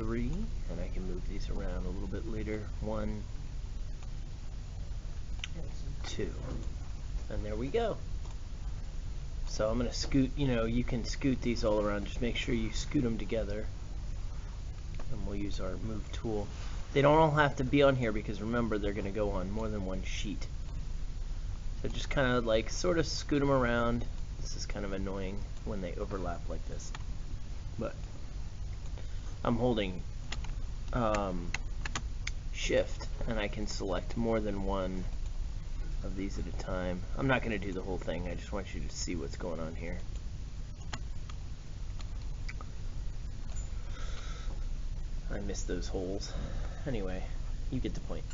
3, and I can move these around a little bit later. 1, 2, and there we go. So I'm going to scoot, you can scoot these all around. Just make sure you scoot them together. And we'll use our move tool. They don't all have to be on here because remember they're going to go on more than one sheet. So just kind of like sort of scoot them around. This is kind of annoying when they overlap like this. But I'm holding Shift and I can select more than one of these at a time. I'm not going to do the whole thing. I just want you to see what's going on here. I missed those holes. Anyway, you get the point.